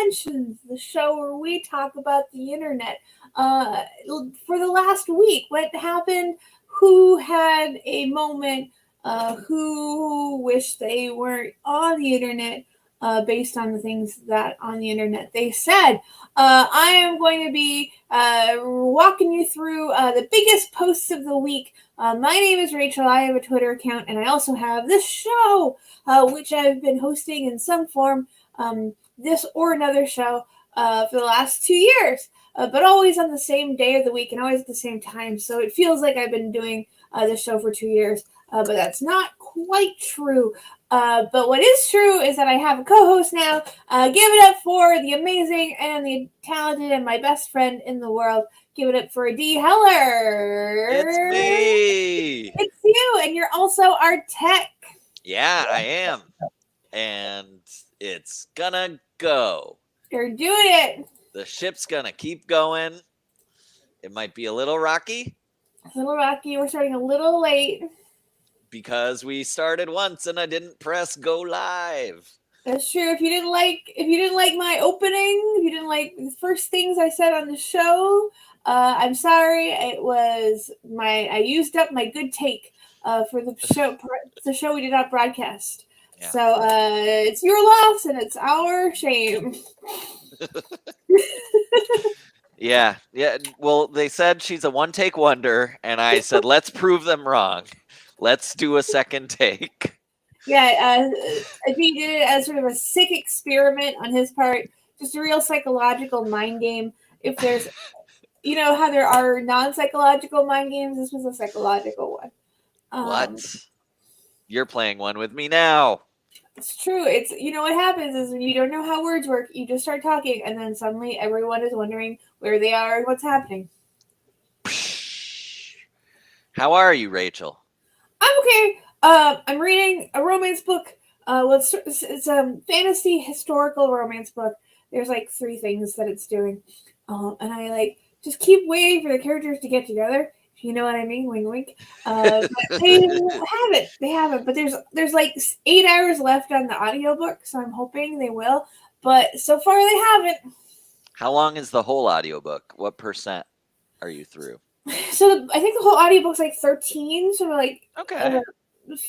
Mentions, the show where we talk about the internet. For the last week, what happened? Who had a moment? Who wished they weren't on the internet? Based on the things that on the internet they said. I am going to be walking you through the biggest posts of the week. My name is Rachel. I have a Twitter account, and I also have this show, which I've been hosting in some form, this or another show, for the last 2 years, but always on the same day of the week and always at the same time. So it feels like I've been doing this show for 2 years, but that's not quite true. But what is true is that I have a co-host now. Give it up for the amazing and the talented and my best friend in the world. Give it up for D. Heller. It's me. It's you, and you're also our tech. Yeah, I am. And it's gonna go. You're doing it. The ship's gonna keep going. It might be a little rocky. A little rocky. We're starting a little late. Because we started once and I didn't press go live. That's true. If you didn't like my opening, if you didn't like the first things I said on the show, I'm sorry. I used up my good take for the show. The show we did not broadcast. Yeah. So it's your loss and it's our shame. Yeah. Well, they said she's a one-take wonder, and I said let's prove them wrong. Let's do a second take. Yeah, I think he did it as sort of a sick experiment on his part, just a real psychological mind game. If there's, how there are non-psychological mind games, this was a psychological one. What? You're playing one with me now. It's true. It's, what happens is when you don't know how words work, you just start talking, and then suddenly everyone is wondering where they are and what's happening. How are you, Rachel? I'm okay. I'm reading a romance book. It's a fantasy historical romance book. There's like 3 things that it's doing, and I just keep waiting for the characters to get together. If you know what I mean, wink, wink. But they haven't. They haven't. But there's like 8 hours left on the audiobook, so I'm hoping they will. But so far they haven't. How long is the whole audiobook? What percent are you through? So I think the whole audiobook's like 13, so okay.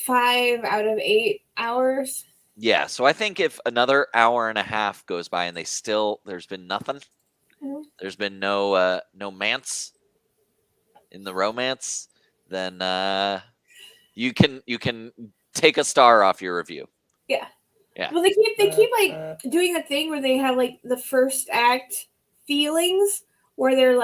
5 out of 8 hours. Yeah, so I think if another hour and a half goes by and there's been nothing, mm-hmm. There's been no mance in the romance, then you can take a star off your review. Yeah. Yeah. Well, they keep doing a thing where they have the first act feelings where they're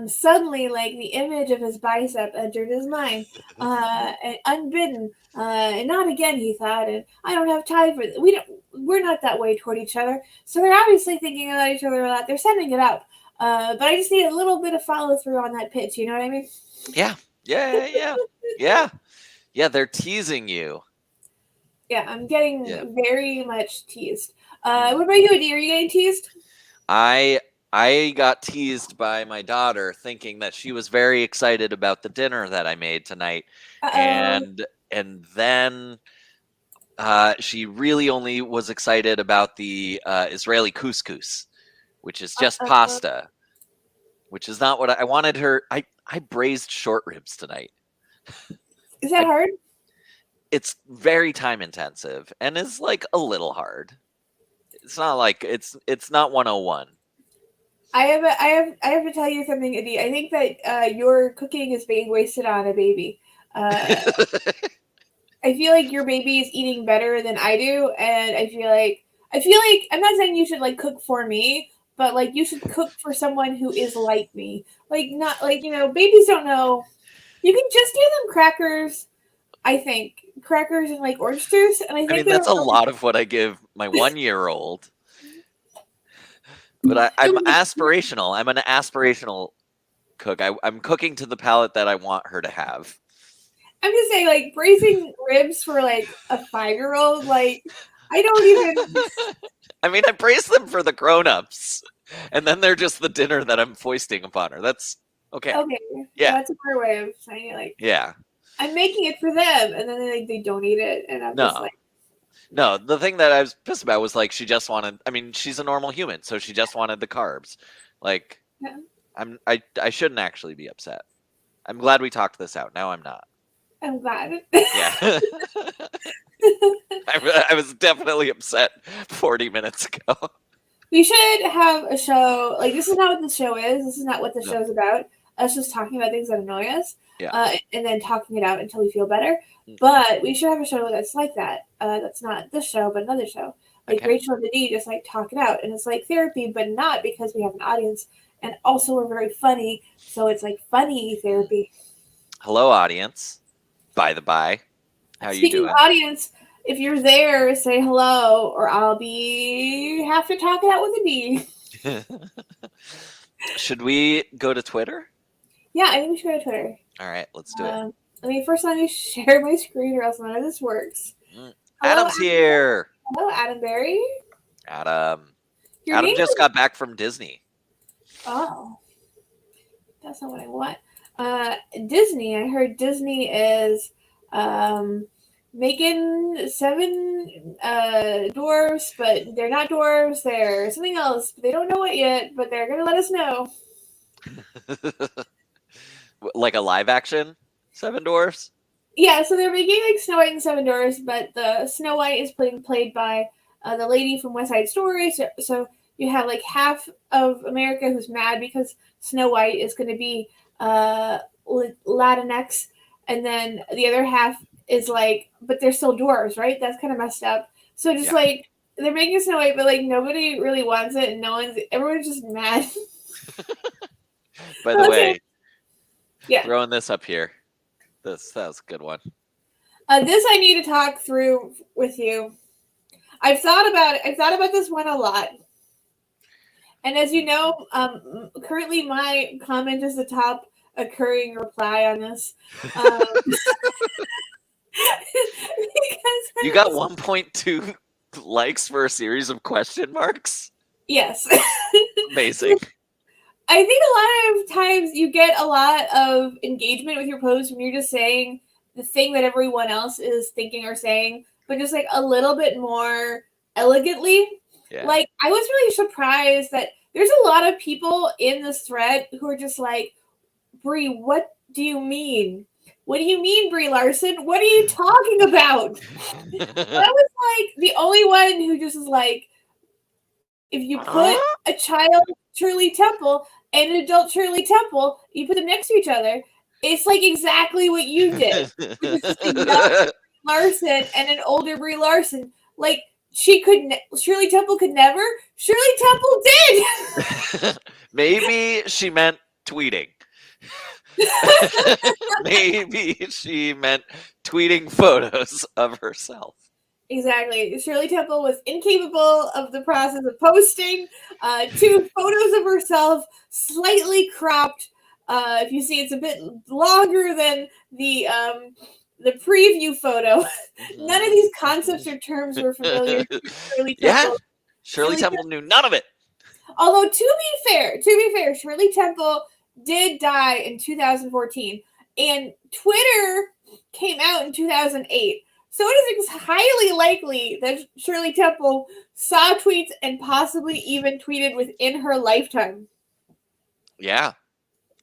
suddenly the image of his bicep entered his mind, and unbidden, and not again, he thought, and I don't have time for this. We're not that way toward each other. So they're obviously thinking about each other a lot. They're setting it up. But I just need a little bit of follow through on that pitch. You know what I mean? Yeah. They're teasing you. Yeah, I'm getting very much teased. What about you, Adi? Are you getting teased? I got teased by my daughter thinking that she was very excited about the dinner that I made tonight. And then she really only was excited about the Israeli couscous, which is just pasta, which is not what I wanted her. I braised short ribs tonight. Is that hard? It's very time intensive and is a little hard. It's not it's not 101. I have to tell you something, Adi. I think that your cooking is being wasted on a baby. I feel like your baby is eating better than I do, and I feel like I'm not saying you should cook for me, but you should cook for someone who is like me. Not babies don't know. You can just give them crackers. I think crackers and orange juice, and I think that's a lot of what I give my 1-year-old. But I'm aspirational. I'm an aspirational cook. I'm cooking to the palate that I want her to have. I'm just saying, braising ribs for a 5-year-old, I don't even. I braise them for the grown-ups, and then they're just the dinner that I'm foisting upon her. That's okay. Okay. Yeah. That's a better way of saying it. Yeah. I'm making it for them, and then they don't eat it, and I'm just No, the thing that I was pissed about was like she just wanted. I mean, she's a normal human, so she just wanted the carbs. Like, Yeah, I shouldn't actually be upset. I'm glad we talked this out. Now I'm not. I'm glad. Yeah. I was definitely upset 40 minutes ago. We should have a show. Like, this is not what the show is. This is not what the No. show's about. Us just talking about things that annoy us, Yeah. and then talking it out until we feel better. Mhm. But we should have a show that's like that. That's not this show, but another show. Like Okay. Rachel and the D just like talk it out, and it's like therapy, but not because we have an audience. And also, we're very funny, so it's like funny therapy. Hello, audience. By the by, how you Speaking of doing? audience, if you're there, say hello, or I'll be have to talk it out with a D. Should we go to Twitter? Yeah, I think we should go to Twitter. All right, let's do it. First let me share my screen, or else none of this works. Hello, Adam's here. Hello, Adam Berry. Adam. Your Adam name just is... got back from Disney. Oh, that's not what I want. Disney. I heard Disney is making 7 dwarves, but they're not dwarves. They're something else. They don't know it yet, but they're gonna let us know. Like a live action 7 Dwarfs? Yeah, so they're making like Snow White and 7 Dwarfs, but the Snow White is being played by the lady from West Side Story. So you have like half of America who's mad because Snow White is going to be Latinx, and then the other half is like, but they're still dwarves, right? That's kind of messed up. So just like they're making Snow White, but like nobody really wants it, and everyone's just mad. By the way, yeah, throwing this up here. That was a good one. This I need to talk through with you. I've thought about it. I've thought about this one a lot. And as you know, currently my comment is the top occurring reply on this. You got 1.2 likes for a series of question marks? Yes. Amazing. I think a lot of times you get a lot of engagement with your post when you're just saying the thing that everyone else is thinking or saying, but just like a little bit more elegantly. Yeah. Like, I was really surprised that there's a lot of people in this thread who are just like, Brie, what do you mean? What do you mean, Brie Larson? What are you talking about? I was like the only one who just is like, if you put a child Shirley Temple and an adult Shirley Temple, you put them next to each other, it's like exactly what you did. Just a young Brie Larson and an older Brie Larson. Like, Shirley Temple could never. Shirley Temple did. Maybe she meant tweeting. Maybe she meant tweeting photos of herself. Exactly. Shirley Temple was incapable of the process of posting 2 photos of herself, slightly cropped. If you see, it's a bit longer than the preview photo. None of these concepts or terms were familiar to Shirley Temple. Yeah, Shirley Temple knew none of it. Although, to be fair, Shirley Temple did die in 2014, and Twitter came out in 2008. So it is highly likely that Shirley Temple saw tweets and possibly even tweeted within her lifetime. Yeah,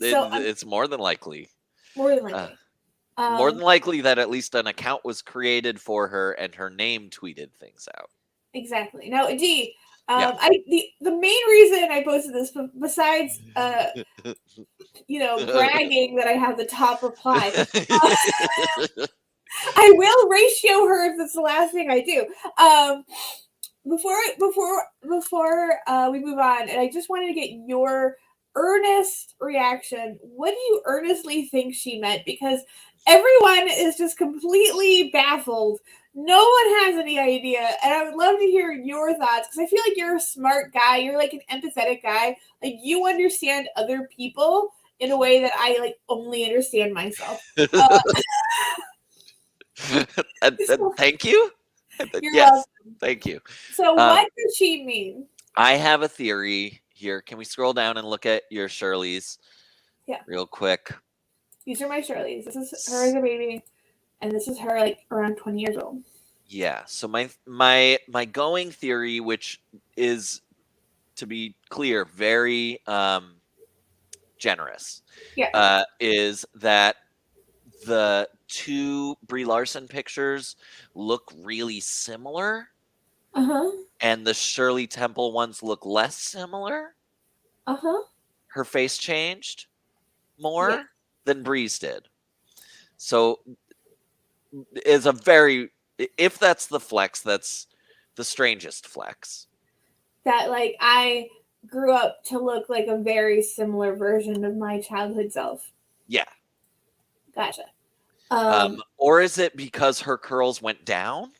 So it's more than likely. More than likely. More than likely that at least an account was created for her and her name tweeted things out. Exactly. Now, D, the main reason I posted this, besides bragging that I have the top reply, I will ratio her if that's the last thing I do. Before we move on, and I just wanted to get your earnest reaction. What do you earnestly think she meant? Because everyone is just completely baffled. No one has any idea, and I would love to hear your thoughts because I feel like you're a smart guy. You're like an empathetic guy. Like, you understand other people in a way that I like only understand myself. Thank you. You're yes, welcome. Thank you. So what does she mean? I have a theory here. Can we scroll down and look at your Shirley's? Yeah. Real quick. These are my Shirley's. This is her as a baby, and this is her like around 20 years old. Yeah. So my going theory, which is, to be clear, very generous, Yeah. is that the two Brie Larson pictures look really similar, Uh-huh. and the Shirley Temple ones look less similar. Uh-huh. Her face changed Yeah. more than Brie's did. So is a very, if that's the flex, that's the strangest flex. That like I grew up to look like a very similar version of my childhood self. Yeah. Gotcha. Um, Or is it because her curls went down?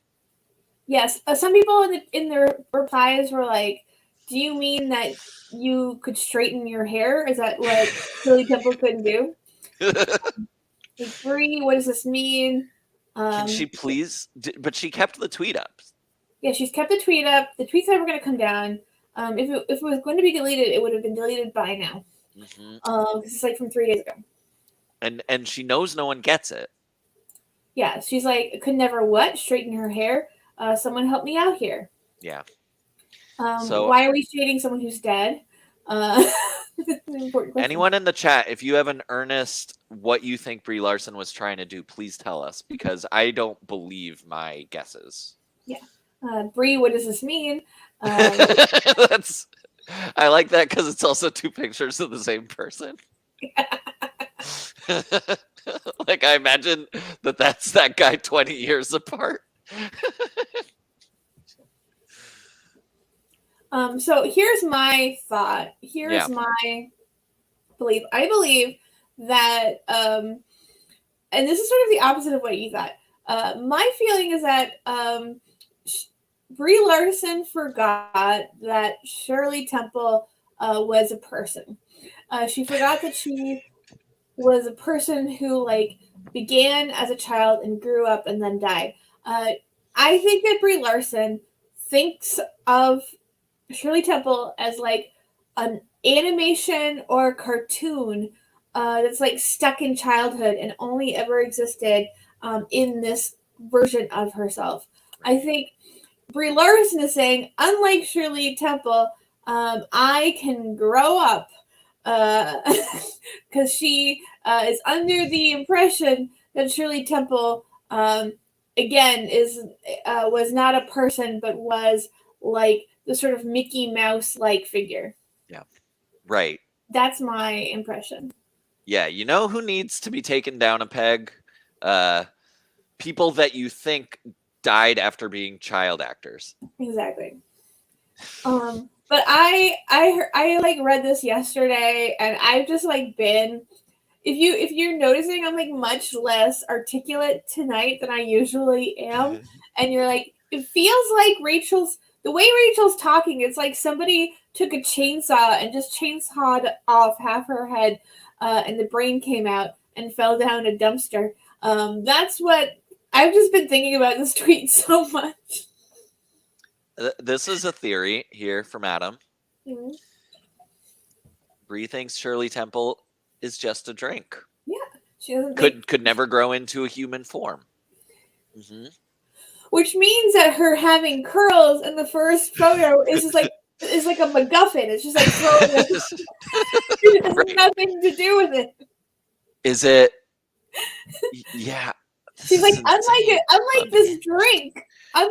yes. Some people in their replies were like, "Do you mean that you could straighten your hair? Is that what Shirley Temple couldn't do?" Like, Brie, what does this mean? Can she Um, please? But she kept the tweet up. yeah, she's kept the tweet up. The tweet's never going to come down. If it was going to be deleted, it would have been deleted by now. Hmm. Because it's like from 3 days ago. And she knows no one gets it. Yeah, she's like, could never what? Straighten her hair? Someone help me out here. Yeah. So Why are we shading someone who's dead? That's an important question. anyone in the chat, if you have an earnest what you think Brie Larson was trying to do, please tell us, because I don't believe my guesses. Yeah. Brie, what does this mean? That's, I like that because it's also two pictures of the same person. Like, I imagine that's that guy 20 years apart. So here's my thought. Here's my belief. I believe that, and this is sort of the opposite of what you thought. My feeling is that Brie Larson forgot that Shirley Temple was a person. She forgot that she was a person who like began as a child and grew up and then died. I think that Brie Larson thinks of Shirley Temple as like an animation or cartoon that's like stuck in childhood and only ever existed in this version of herself. I think Brie Larson is saying, unlike Shirley Temple, I can grow up because she is under the impression that Shirley Temple, again, was not a person but was like the sort of Mickey Mouse like figure. Yeah. Right. That's my impression. Yeah. You know who needs to be taken down a peg? People that you think died after being child actors. Exactly. But I like read this yesterday, and I've just like been. If you're noticing, I'm like much less articulate tonight than I usually am, and you're like, it feels like the way Rachel's talking. It's like somebody took a chainsaw and just chainsawed off half her head, and the brain came out and fell down a dumpster. That's what I've just been thinking about this tweet so much. This is a theory here from Adam. Mm-hmm. Bree thinks Shirley Temple is just a drink. Yeah, she doesn't Could never grow into a human form. Mm-hmm. Which means that her having curls in the first photo is like a MacGuffin. It's just like throwing it has Right. nothing to do with it. Is it? Yeah. She's like, unlike this drink, I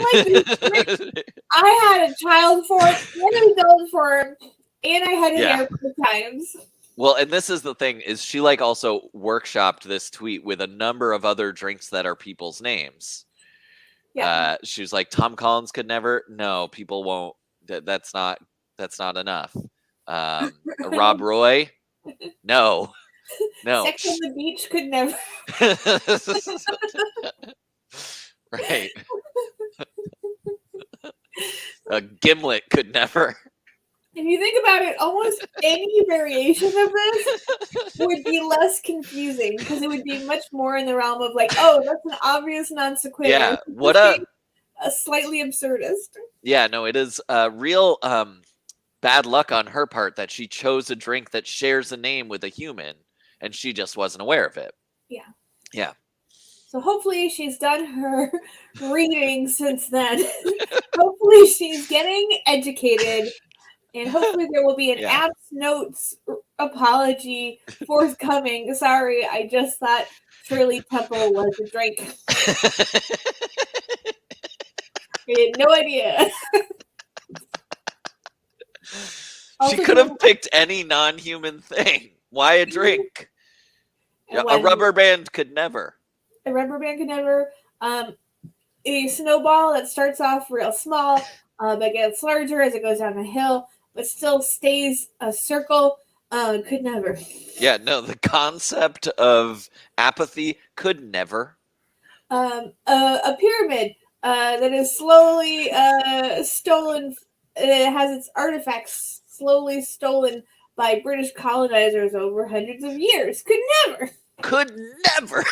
had a child form and an adult form, and I had hair 4 times. Well, and this is the thing, is she like also workshopped this tweet with a number of other drinks that are people's names. Yeah. She was like, Tom Collins could never. No, people won't. That's not enough. Rob Roy. No. Sex on the Beach could never. Right. A Gimlet could never. If you think about it, almost any variation of this would be less confusing because it would be much more in the realm of like, oh, that's an obvious non sequitur. Yeah, what a slightly absurdist. Yeah, no, it is real bad luck on her part that she chose a drink that shares a name with a human, and she just wasn't aware of it. Yeah. Yeah. So hopefully she's done her reading since then. Hopefully she's getting educated, and hopefully there will be an Yeah. abs notes apology forthcoming. Sorry, I just thought Shirley Temple was a drink. I had no idea. She could have picked any non-human thing. Why a drink? A rubber band could never. A rubber band could never. A snowball that starts off real small, but gets larger as it goes down the hill, but still stays a circle, could never. Yeah, no, the concept of apathy could never. A pyramid that is slowly stolen. It has its artifacts slowly stolen by British colonizers over hundreds of years. Could never. Could never.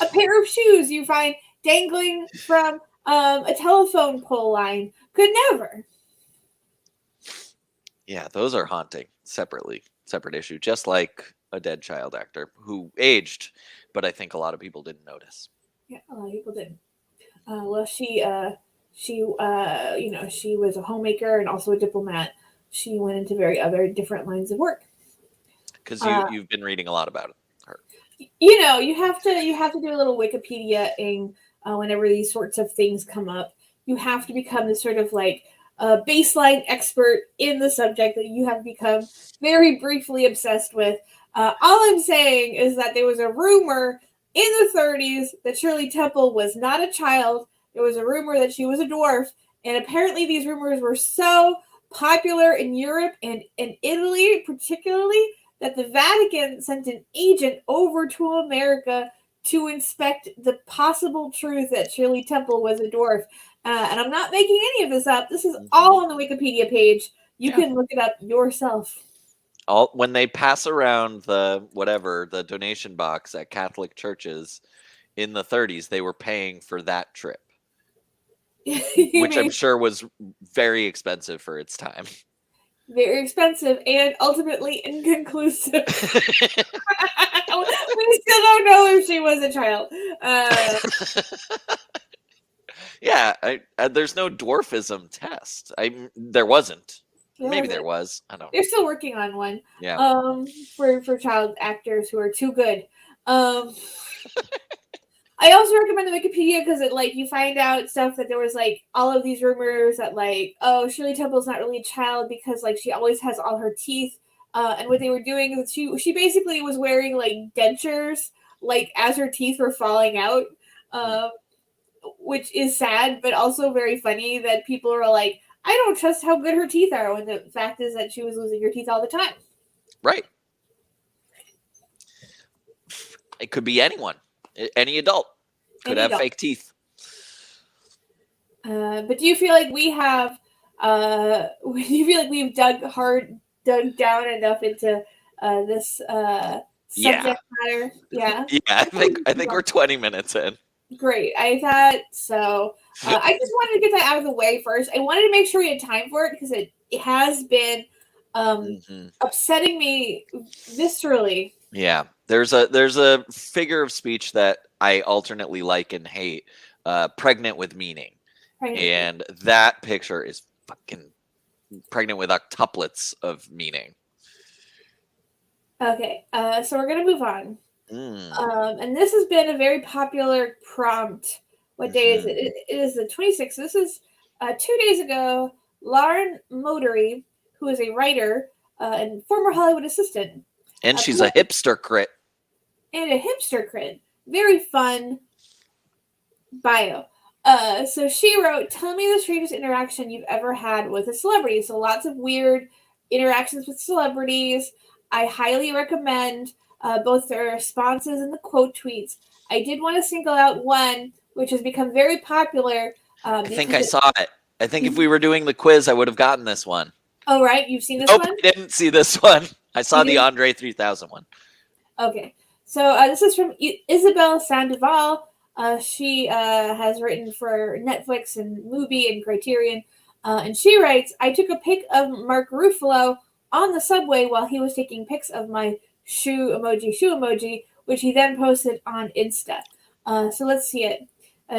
A pair of shoes you find dangling from a telephone pole line. Could never. Yeah, those are haunting separately. Separate issue. Just like a dead child actor who aged, but I think a lot of people didn't notice. Yeah, a lot of people didn't. Well, she was a homemaker and also a diplomat. She went into very other different lines of work. Because you've been reading a lot about her. You know, you have to do a little Wikipedia-ing whenever these sorts of things come up. You have to become this sort of like baseline expert in the subject that you have become very briefly obsessed with. All I'm saying is that there was a rumor in the 30s that Shirley Temple was not a child. There was a rumor that she was a dwarf. And apparently these rumors were so popular in Europe and in Italy particularly that the Vatican sent an agent over to America to inspect the possible truth that Shirley Temple was a dwarf. And I'm not making any of this up. This is all on the Wikipedia page. You can look it up yourself. When they pass around the donation box at Catholic churches in the 30s, they were paying for that trip, which I'm sure was very expensive for its time. Very expensive and ultimately inconclusive. We still don't know if she was a child. Yeah, there's no dwarfism test. There wasn't. Maybe there was. I don't know. They're still working on one. Yeah. For child actors who are too good. I also recommend the Wikipedia because you find out stuff that there was all of these rumors that Shirley Temple's not really a child because she always has all her teeth. And what they were doing is she basically was wearing dentures as her teeth were falling out. Which is sad, but also very funny that people are like, I don't trust how good her teeth are, when the fact is that she was losing her teeth all the time. Right. It could be anyone. Any adult could have fake teeth. But do you feel like we have, do you feel like we've dug down enough into this subject matter? Yeah. Yeah, I think we're 20 minutes in. Great. I thought so. I just wanted to get that out of the way first. I wanted to make sure we had time for it because it has been upsetting me viscerally. Yeah. There's a figure of speech that I alternately like and hate, pregnant with meaning. And that picture is fucking pregnant with octuplets of meaning. Okay. So we're going to move on. And this has been a very popular prompt. What day is it? It is the 26th. This is 2 days ago. Lauren Motery, who is a writer and former Hollywood assistant. And she's a hipster crit. And a hipster crit. Very fun bio. So she wrote, tell me the strangest interaction you've ever had with a celebrity. So lots of weird interactions with celebrities. I highly recommend both their responses and the quote tweets. I did want to single out one, which has become very popular. I think I saw it. I think if we were doing the quiz, I would have gotten this one. Oh, right. You've seen this one? I didn't see this one. I saw the Andre 3000 one. Okay. So this is from Isabel Sandoval. She has written for Netflix and Mubi and Criterion. And she writes, I took a pic of Mark Ruffalo on the subway while he was taking pics of my shoe emoji, which he then posted on Insta. So let's see it.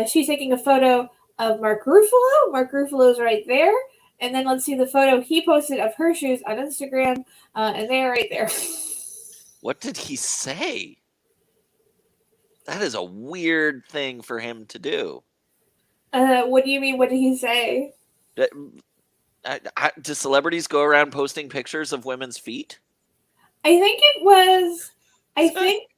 She's taking a photo of Mark Ruffalo. Mark Ruffalo's right there. And then let's see the photo he posted of her shoes on Instagram. And they're right there. What did he say? That is a weird thing for him to do. What do you mean? What did he say? Do celebrities go around posting pictures of women's feet? I think it was. I think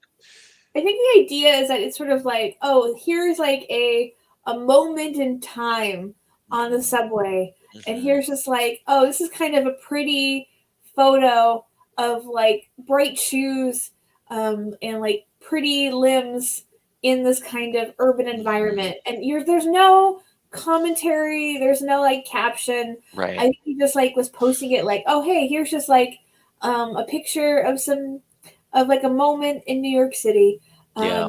the idea is that it's sort of like, oh, here's like a moment in time on the subway, and here's just like, oh, this is kind of a pretty photo of like bright shoes, and like pretty limbs in this kind of urban environment, and there's no commentary, there's no like caption. Right. I think he just like was posting it like, oh, hey, here's just like a picture of like a moment in New York City. Yeah.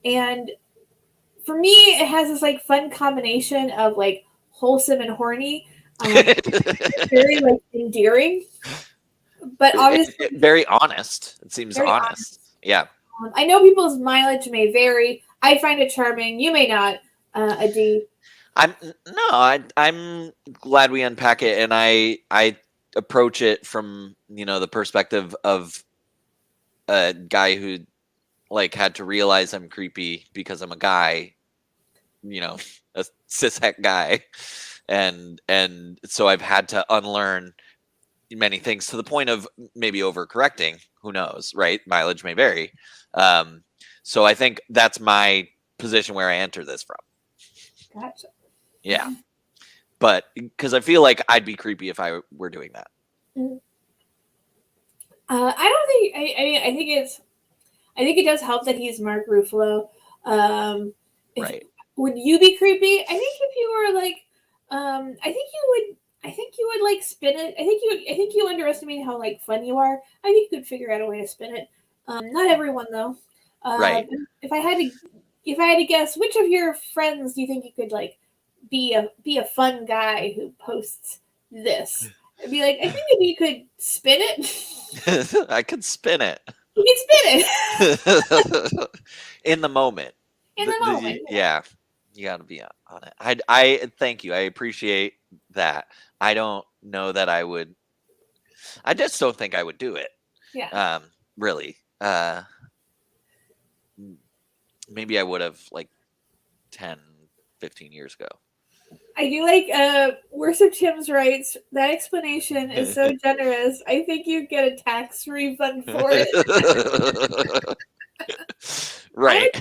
And for me, it has this like fun combination of like wholesome and horny. Very like endearing, but obviously very honest. It seems very honest. Yeah. I know people's mileage may vary. I find it charming. You may not, Adi. I'm glad we unpack it, and I approach it from the perspective of a guy who like had to realize I'm creepy because I'm a guy, a cishet guy, and so I've had to unlearn many things to the point of maybe overcorrecting. Who knows, right? Mileage may vary. So I think that's my position where I enter this from. Gotcha. Yeah, but because I feel like I'd be creepy if I were doing that. I don't think. I think it does help that he's Mark Ruffalo. Right. Would you be creepy? I think if you were like, I think you would like spin it. I think you underestimate how like fun you are. I think you could figure out a way to spin it. Not everyone though. Right. If I had to guess, which of your friends do you think you could like be a fun guy who posts this? I'd be like, I think if you could spin it. I could spin it. You can spin it. In the moment. In the moment. Yeah. You got to be on it. I thank you. I appreciate that. I don't know that I would. I just don't think I would do it. Yeah. Really. Maybe I would have like 10, 15 years ago. I do like Worship Tim's writes, that explanation is so generous. I think you get a tax refund for it. Right.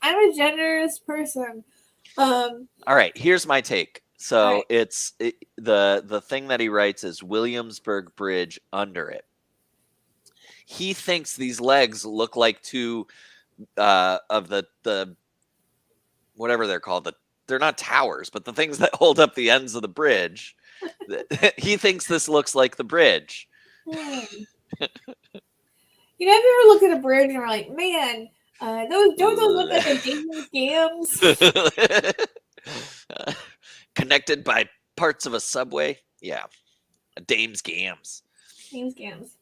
I'm a generous person. All right, here's my take. So right. The thing that he writes is Williamsburg Bridge under it. He thinks these legs look like two of the whatever they're called, they're not towers, but the things that hold up the ends of the bridge. He thinks this looks like the bridge. If you ever look at a bridge and you're like, man, don't those look like a Dame's Gams? Connected by parts of a subway? Yeah. A Dame's Gams. Dame's Gams.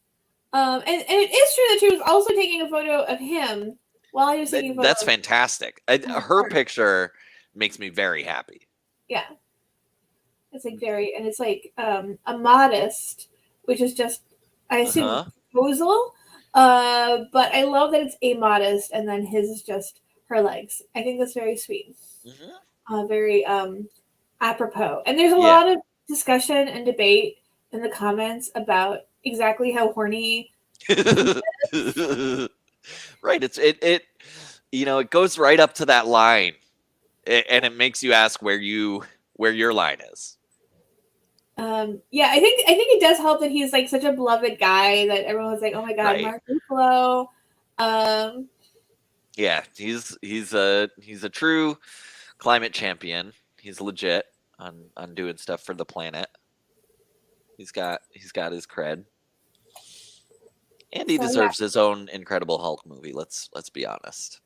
And it is true that she was also taking a photo of him while he was taking a photo. That's fantastic. Her picture makes me very happy. Yeah. It's like and it's like a modest, which is just, I assume, proposal. But I love that it's a modest, and then his is just her legs. I think that's very sweet. Very apropos. And there's a lot of discussion and debate in the comments about exactly how horny. Right. It goes right up to that line, and it makes you ask where your line is. Yeah, I think it does help that he's like such a beloved guy that everyone's like, oh my god, Mark Ruffalo. Yeah, he's a true climate champion. He's legit on doing stuff for the planet. He's got his cred. And he deserves his own Incredible Hulk movie. Let's be honest.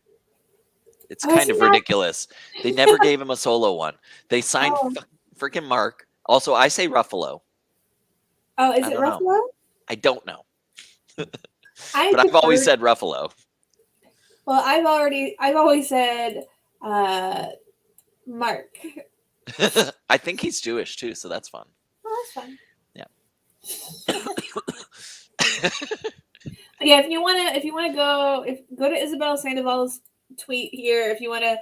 It's kind of ridiculous. They never gave him a solo one. They signed freaking Mark. Also, I say Ruffalo. Oh, is it Ruffalo? I don't know. But I've always said Ruffalo. Well, I've always said Mark. I think he's Jewish too, so that's fun. Oh, that's fun. Yeah. But yeah, if you wanna go to Isabel Sandoval's tweet here, if you wanna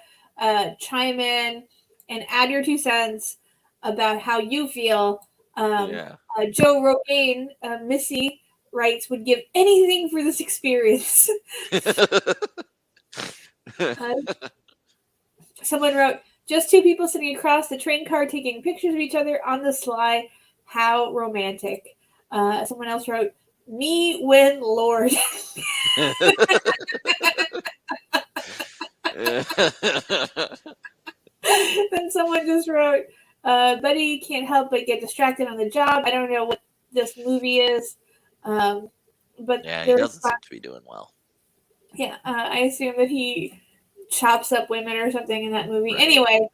chime in and add your 2 cents about how you feel. Yeah. Joe Rogaine, Missy writes, would give anything for this experience. Uh, someone wrote, just two people sitting across the train car taking pictures of each other on the sly. How romantic. Someone else wrote, me win Lord. Then someone just wrote, Buddy can't help but get distracted on the job. I don't know what this movie is. But Yeah, he there's doesn't seem to be doing well. Yeah, I assume that he chops up women or something in that movie. Right. Anyway,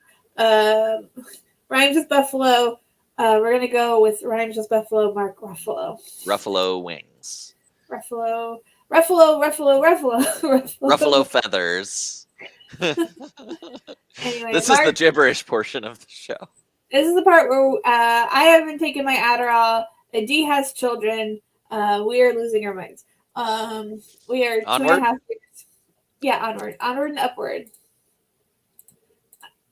rhymes with Buffalo. We're gonna go with rhymes with Buffalo. Mark Ruffalo. Ruffalo wings. Ruffalo. Ruffalo. Ruffalo feathers. Anyway, This is Mark, the gibberish portion of the show. this is the part where I haven't taken my Adderall. Dee has children. We are losing our minds. We are Onward? 2.5 years. Yeah, onward and upward.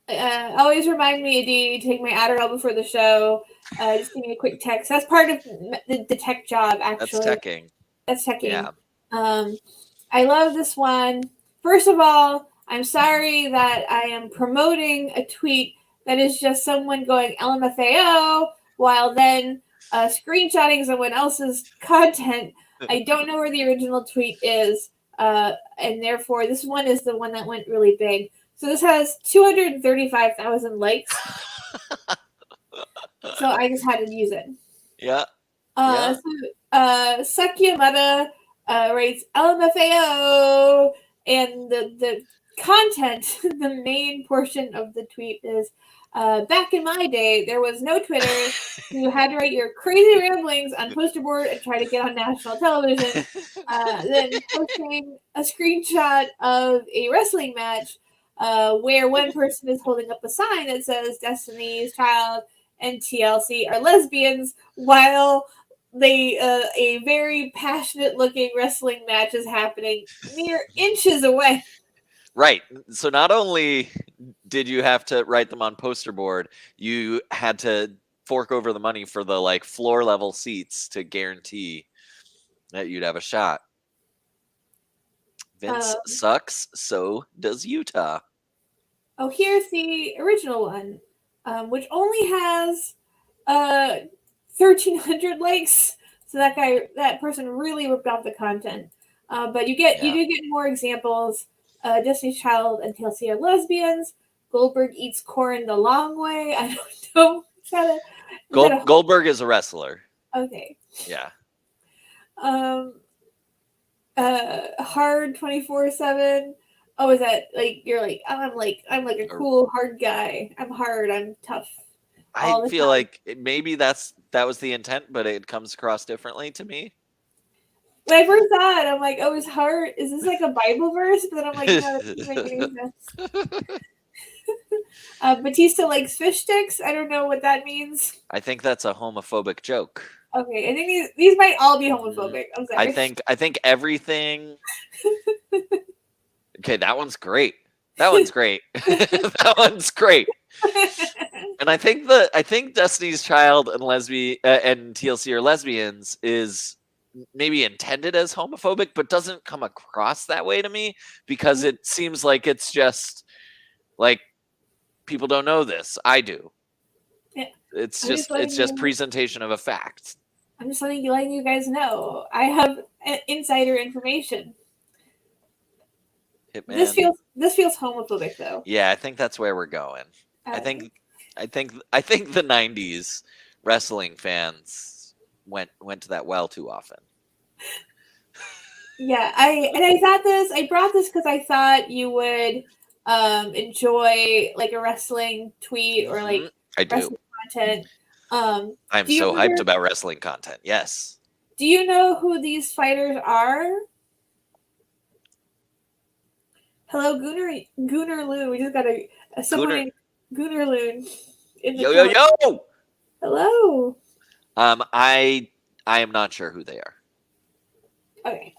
Always remind me, Dee, to take my Adderall before the show. Just give me a quick text. That's part of the tech job, That's actually. teching. That's teching. Yeah. I love this one. First of all, I'm sorry that I am promoting a tweet that is just someone going LMFAO while then screenshotting someone else's content. I don't know where the original tweet is, and therefore this one is the one that went really big. So this has 235,000 likes. So I just had to use it. Yeah. Sakyamata writes LMFAO, and the content, the main portion of the tweet is, back in my day, there was no Twitter. You had to write your crazy ramblings on poster board and try to get on national television. Then posting a screenshot of a wrestling match where one person is holding up a sign that says Destiny's Child and TLC are lesbians, while a very passionate looking wrestling match is happening mere inches away. Right. So not only did you have to write them on poster board, you had to fork over the money for the floor level seats to guarantee that you'd have a shot. Vince sucks, so does Utah. Oh, here's the original one, which only has 1,300 likes. So that person really ripped off the content. But you do get more examples. Destiny's Child and TLC are lesbians. Goldberg eats corn the long way. I don't know. Goldberg is a wrestler. Okay. Yeah. Hard 24/7. Oh, is that you're I'm like a cool hard guy. I'm hard. I'm tough. I feel like maybe that was the intent, but it comes across differently to me. When I first saw it, I'm like, oh, his heart, is this like a Bible verse? But then I'm like, no, that doesn't make any sense. Batista likes fish sticks. I don't know what that means. I think that's a homophobic joke. Okay, I think these might all be homophobic. I'm sorry. I think everything. Okay, that one's great. That one's great. That one's great. And I think Destiny's Child and and TLC are lesbians is maybe intended as homophobic, but doesn't come across that way to me because it seems like it's just like people don't know this. I do. Yeah. It's just presentation of a fact. I'm just letting you guys know. I have insider information. Hitman. This feels homophobic though. Yeah, I think that's where we're going. I think the 90s wrestling fans went to that well too often. Yeah, I brought this because I thought you would enjoy like a wrestling tweet or like I do. wrestling content. I'm so hyped about wrestling content. Yes. Do you know who these fighters are? Hello, Gooner Loon. We just got someone Gooner. named Gooner Loon in the Yo, yo, comments. yo! Hello. I am not sure who they are. Okay.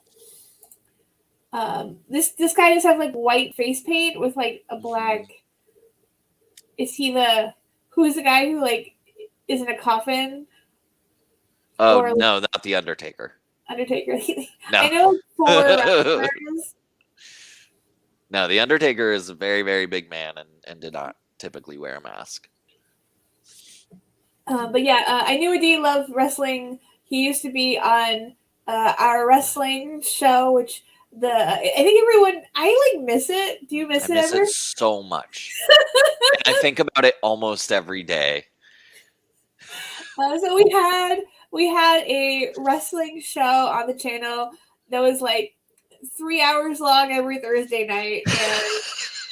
This guy just has like white face paint with like a black. Is he who's the guy who like is in a coffin? Oh, Or like, no, not the Undertaker. Undertaker? No. I know 4 wrestlers. No, the Undertaker is a very, very big man and did not typically wear a mask. But yeah, I knew Adi loved wrestling. He used to be on our wrestling show, which I think everyone I like miss it. Do you miss I it miss ever? it so much. And I think about it almost every day. So we had a wrestling show on the channel that was like 3 hours long every Thursday night,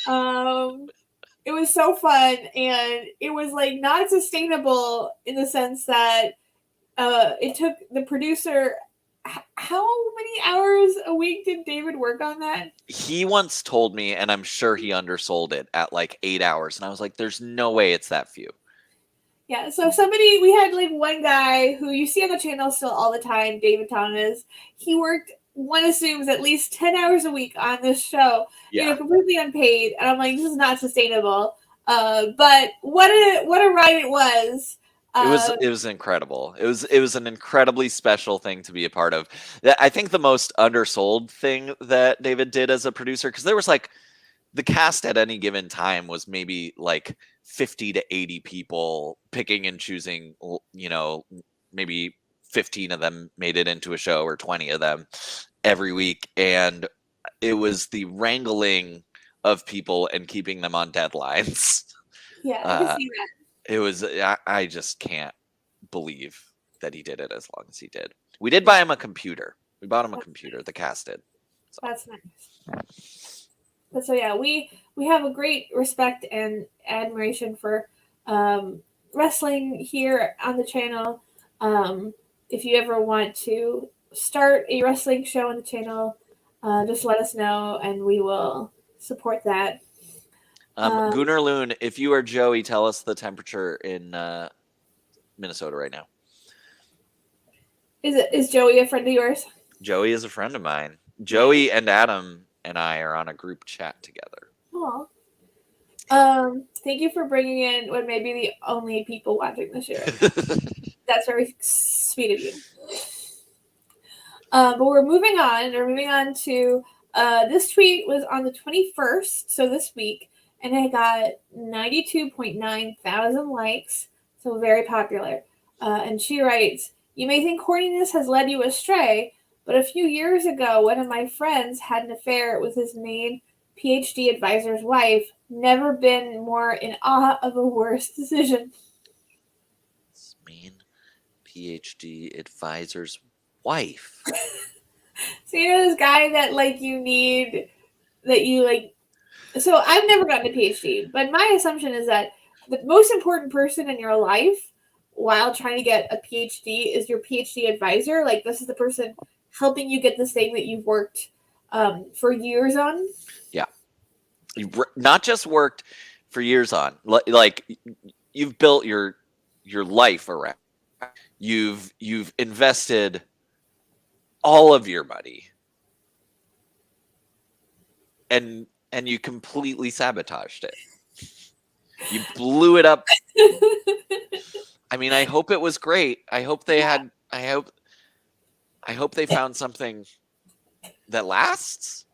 and it was so fun, and it was like not sustainable in the sense that it took the producer. How many hours a week did David work on that? He once told me, and I'm sure he undersold it, at like 8 hours. And I was like, there's no way it's that few. Yeah, so we had like one guy who you see on the channel still all the time, David Thomas. He worked, one assumes, at least 10 hours a week on this show, Yeah. completely unpaid. And I'm like, this is not sustainable. But what a ride it was. It was incredible. It was an incredibly special thing to be a part of. I think the most undersold thing that David did as a producer, because there was like the cast at any given time was maybe like 50 to 80 people picking and choosing, maybe 15 of them made it into a show or 20 of them every week. And it was the wrangling of people and keeping them on deadlines. Yeah, I can see that. It was, I just can't believe that he did it as long as he did. We did buy him a computer. We bought him a computer, the cast did. So. That's nice. But so yeah, we have a great respect and admiration for wrestling here on the channel. If you ever want to start a wrestling show on the channel, just let us know and we will support that. Gunnar Loon, if you are Joey, tell us the temperature in Minnesota right now. Is Joey a friend of yours? Joey is a friend of mine. Joey and Adam and I are on a group chat together. Oh. Thank you for bringing in what may be the only people watching the show. That's very sweet of you. But we're moving on. We're moving on to this tweet was on the 21st, so this week, and it got 92.9 thousand likes, so very popular. And she writes, "You may think horniness has led you astray, but a few years ago, one of my friends had an affair with his main PhD advisor's wife. Never been more in awe of a worse decision." His main PhD advisor's wife. So this guy that like you need, that you like. So I've never gotten a PhD, but my assumption is that the most important person in your life while trying to get a PhD is your PhD advisor. Like this is the person helping you get this thing that you've worked for years on. Yeah. You've not just worked for years on, like you've built your life around. You've invested all of your money and you completely sabotaged it. You blew it up. I mean, I hope it was great. I hope they had I hope they found something that lasts.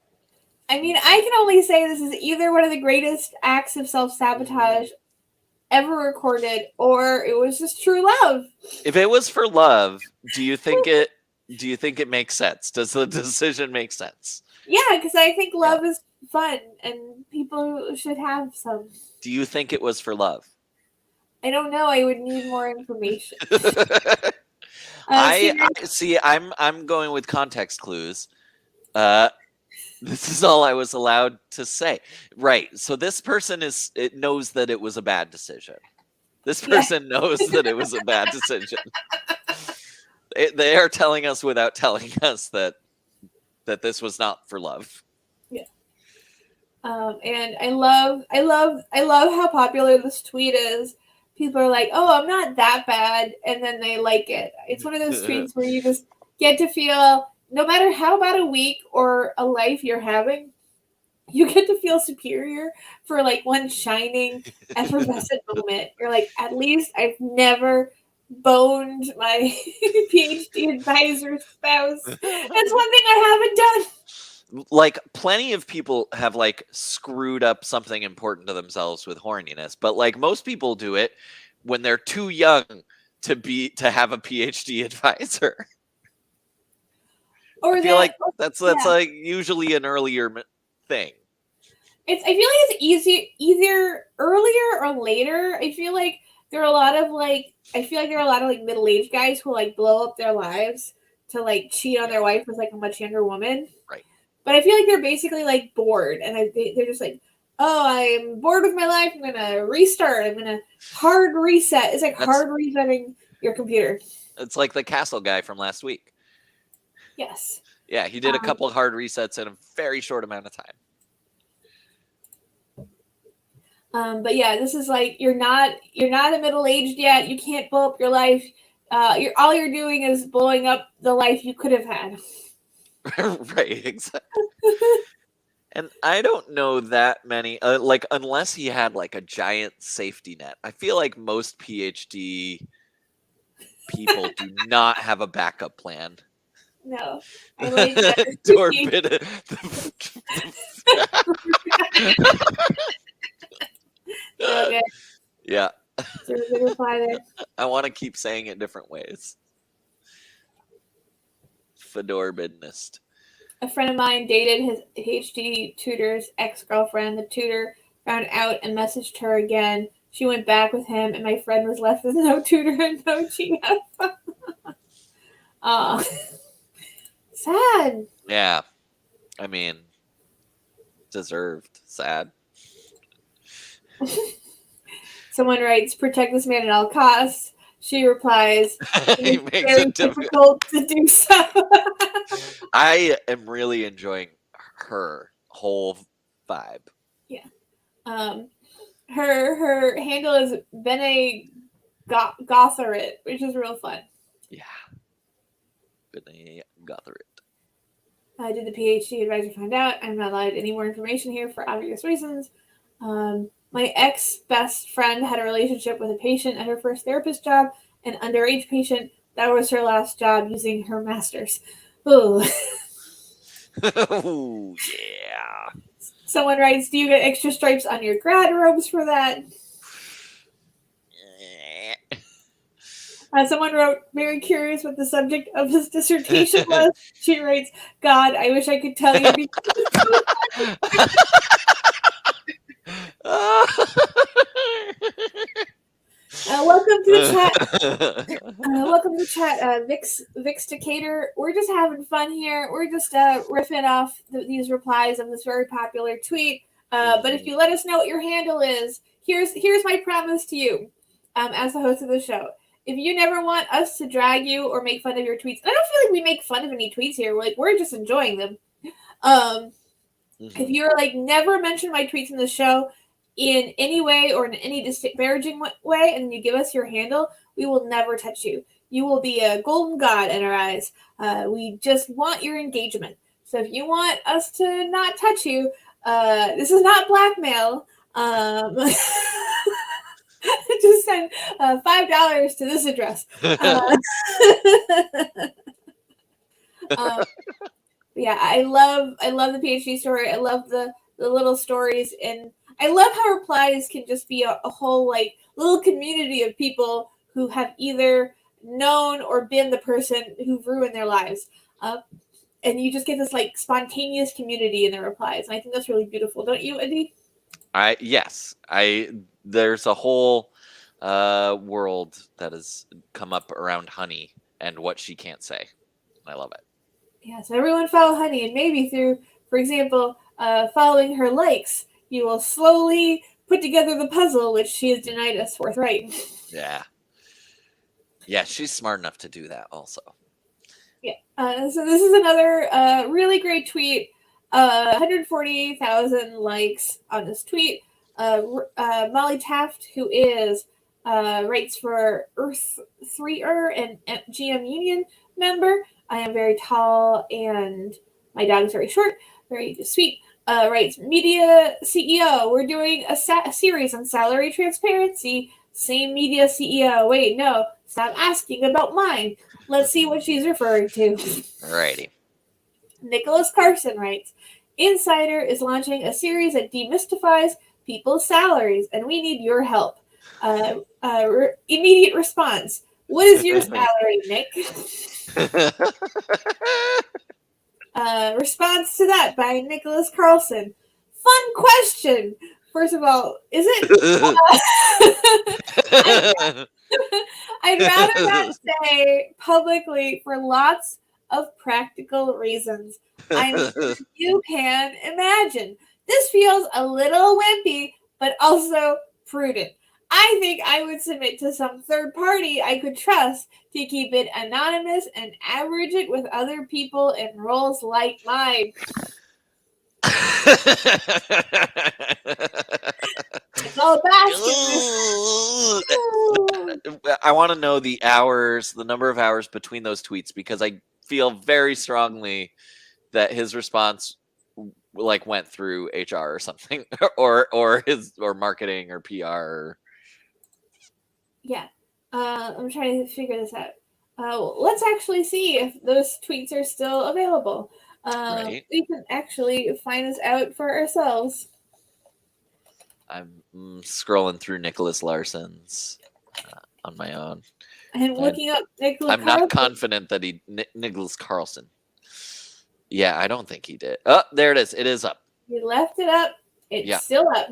I mean, I can only say this is either one of the greatest acts of self-sabotage ever recorded, or it was just true love. If it was for love, do you think it makes sense? Does the decision make sense? Yeah, because I think love is fun and people should have some. Do you think it was for love? I don't know. I would need more information. I see. I'm going with context clues. This is all I was allowed to say. Right. So this person knows that it was a bad decision. This person knows that it was a bad decision. They are telling us without telling us that this was not for love. Yeah. And I love how popular this tweet is. People are like, "Oh, I'm not that bad," and then they like it. It's one of those tweets where you just get to feel, no matter how bad a week or a life you're having, you get to feel superior for like one shining, effervescent moment. You're like, at least I've never boned my PhD advisor spouse. That's one thing I haven't done. Like, plenty of people have like screwed up something important to themselves with horniness, but like most people do it when they're too young to have a PhD advisor. I Or feel that, like that's yeah. like usually an earlier thing. I feel like it's easy either earlier or later. I feel like there are a lot of like I feel like there are a lot of like middle aged guys who like blow up their lives to like cheat on Yeah, their wife with like a much younger woman. right. But I feel like they're basically like bored, and they're just like, oh, I'm bored with my life. I'm gonna restart. I'm gonna hard reset. It's like That's hard resetting your computer. it's like the castle guy from last week. Yes. Yeah, he did a Um, couple hard resets in a very short amount of time. but yeah, this is like you're not a middle aged yet. You can't blow up your life. You're all you're doing is blowing up the life you could have had. Right, exactly. And I don't know that many, like, unless he had like a giant safety net. I feel like most PhD people do not have a backup plan. No, I like that. Torpid. Real good. Yeah, It's a really good reply there. I want to keep saying it different ways. Fedorbidnist. A friend of mine dated his PhD tutor's ex girlfriend. The tutor found out and messaged her again. She went back with him, and my friend was left with no tutor and no GF. Aw. Sad. Yeah, I mean, deserved. Sad. Someone writes, protect this man at all costs. She replies, He it's makes very it difficult. difficult to do so. I am really enjoying her whole vibe. Yeah. Her handle is Bene Gotharit, which is real fun. Yeah. Bene Gotherit. Did the PhD advisor find out? I'm not allowed any more information here for obvious reasons. My ex best friend had a relationship with a patient at her first therapist job, an underage patient. That was her last job using her master's. Ooh. Oh, yeah. Someone writes, do you get extra stripes on your grad robes for that? Someone wrote, very curious what the subject of his dissertation was. She writes, God, I wish I could tell you. Welcome to the chat. Welcome to the chat, Vix Decatur. We're just having fun here. We're just riffing off these replies of this very popular tweet. But if you let us know what your handle is, here's my promise to you, as the host of the show. If you never want us to drag you or make fun of your tweets, I don't feel like we make fun of any tweets here. We're just enjoying them. If you're like never mention my tweets in the show in any way or in any disparaging way, and you give us your handle, we will never touch you. You will be a golden god in our eyes. We just want your engagement. So if you want us to not touch you, this is not blackmail. Just send $5 to this address. Yeah, I love the PhD story. I love the little stories, and I love how replies can just be a whole like little community of people who have either known or been the person who've ruined their lives. And you just get this like spontaneous community in the replies, and I think that's really beautiful, don't you, Adi? Yes. There's a whole world that has come up around Honey and what she can't say. I love it. Yeah, so everyone follow Honey, and maybe through, for example, following her likes, you will slowly put together the puzzle which she has denied us forthright. Yeah. Yeah, she's smart enough to do that also. Yeah. So this is another really great tweet. 140,000 likes on this tweet. Molly Taft, who is writes for Earth 3er and GM Union member. I am very tall and my dog is very short, very sweet. Writes media CEO. We're doing a series on salary transparency. Same media CEO. Wait, no, stop asking about mine. Let's see what she's referring to. Alrighty. Nicholas Carson writes, Insider is launching a series that demystifies people's salaries, and we need your help. Immediate response. What is your salary, Nick? Response to that by Nicholas Carlson. Fun question. First of all, is it? I'd rather not say publicly for lots of practical reasons. I'm sure you can imagine. This feels a little wimpy, but also prudent. I think I would submit to some third party I could trust to keep it anonymous and average it with other people in roles like mine. It's all basket. I want to know the hours, the number of hours between those tweets, because I feel very strongly that his response like went through HR or something, or marketing or PR. Yeah, I'm trying to figure this out. Let's actually see if those tweets are still available. Right. We can actually find this out for ourselves. I'm scrolling through Nicholas Larson's on my own. I'm looking up Nicholas I'm Carlson. not confident that Nicholas Carlson. Yeah, I don't think he did. Oh, there it is. It is up. He left it up. It's still up.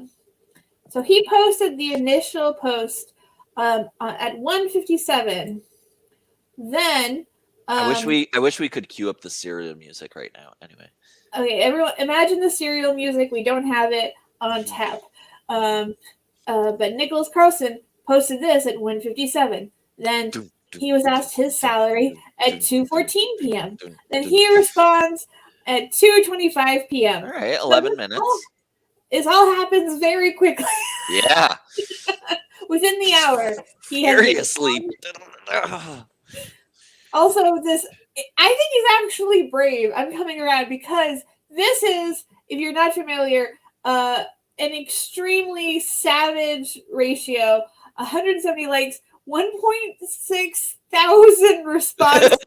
So he posted the initial post at 1:57. Then I wish we could cue up the serial music right now. Anyway. Okay, everyone, imagine the serial music. We don't have it on tap. But Nicholas Carlson posted this at 1:57. Then he was asked his salary at 2:14 p.m. Then he responds at 2:25 p.m. All right, 11 minutes. This all happens very quickly. Yeah. Within the hour. Seriously. Also, I think he's actually brave. I'm coming around because this is, if you're not familiar, an extremely savage ratio. 170 likes, 1.6 thousand responses.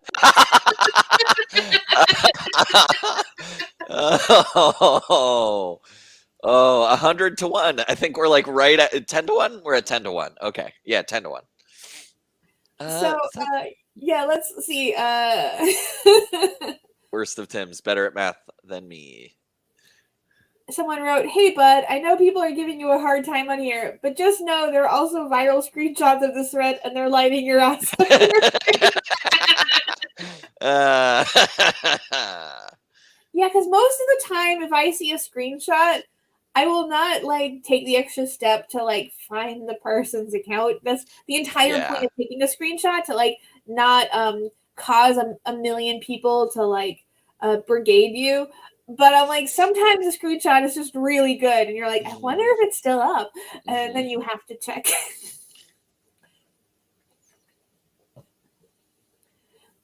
Oh, 100 to 1. I think we're like right at 10 to 1. We're at 10 to 1. Okay. Yeah, 10 to 1. Yeah, let's see. Worst of Tim's, better at math than me. Someone wrote, "Hey, bud, I know people are giving you a hard time on here, but just know there are also viral screenshots of this thread, and they're lighting your ass up." Yeah, because most of the time, if I see a screenshot, I will not like take the extra step to like find the person's account. That's the entire point of taking a screenshot, to like not cause a million people to like brigade you. But I'm like, sometimes a screenshot is just really good, and you're like, I wonder if it's still up, and then you have to check.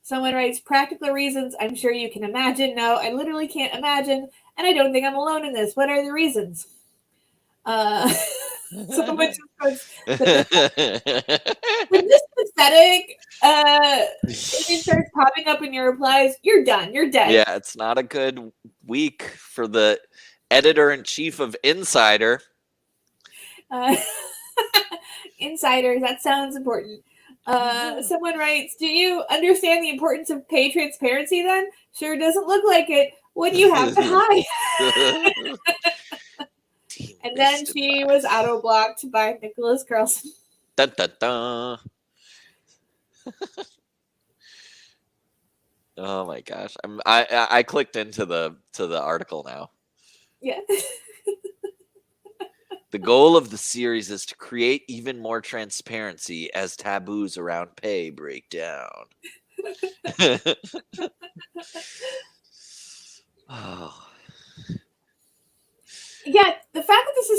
Someone writes, practical reasons, I'm sure you can imagine. No, I literally can't imagine, and I don't think I'm alone in this. What are the reasons? Someone just goes, when this pathetic image starts popping up in your replies, you're done. You're dead. Yeah, it's not a good week for the editor-in-chief of Insider. Insiders, that sounds important. Someone writes, do you understand the importance of pay transparency then? Sure doesn't look like it. What do you have to hide? And then she was auto-blocked by Nicholas Carlson. Dun, dun, dun. Oh my gosh. I clicked into the article now. Yeah. The goal of the series is to create even more transparency as taboos around pay break down. Oh.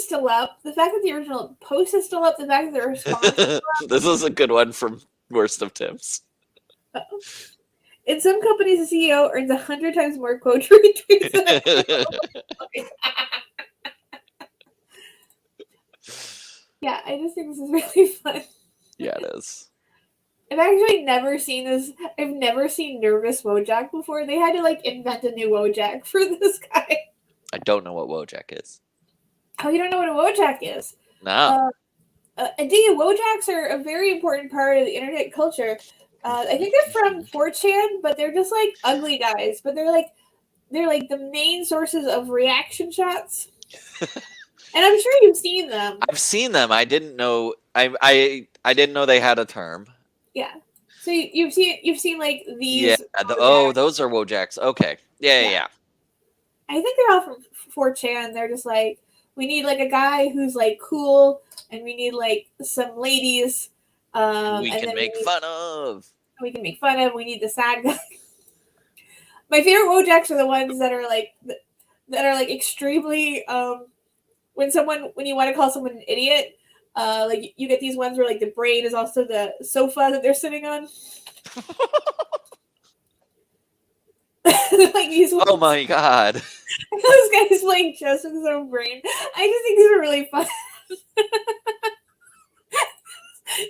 still up, the fact that the original post is still up, the fact that the response is still up. This is a good one from Worst of Tims. In some companies, the CEO earns 100 times more quote retweets than Yeah, I just think this is really fun. Yeah, it is. I've actually never seen this. I've never seen Nervous Wojak before. They had to like invent a new Wojak for this guy. I don't know what Wojak is. Oh, you don't know what a Wojak is? No. Indeed, Wojaks are a very important part of the internet culture. I think they're from 4chan, but they're just like ugly guys. But they're like the main sources of reaction shots. And I'm sure you've seen them. I've seen them. I didn't know. I didn't know they had a term. Yeah. So you've seen like these. Yeah. Those are Wojaks. Okay. Yeah. I think they're all from 4chan. They're just like, we need like a guy who's like cool, and we need like some ladies. We can make fun of. We can make fun of. We need the sad guy. My favorite Wojaks are the ones that are like extremely when you want to call someone an idiot, like you get these ones where like the brain is also the sofa that they're sitting on. Like these ones. Oh my god! Those guys playing chess with his own brain. I just think these are really fun.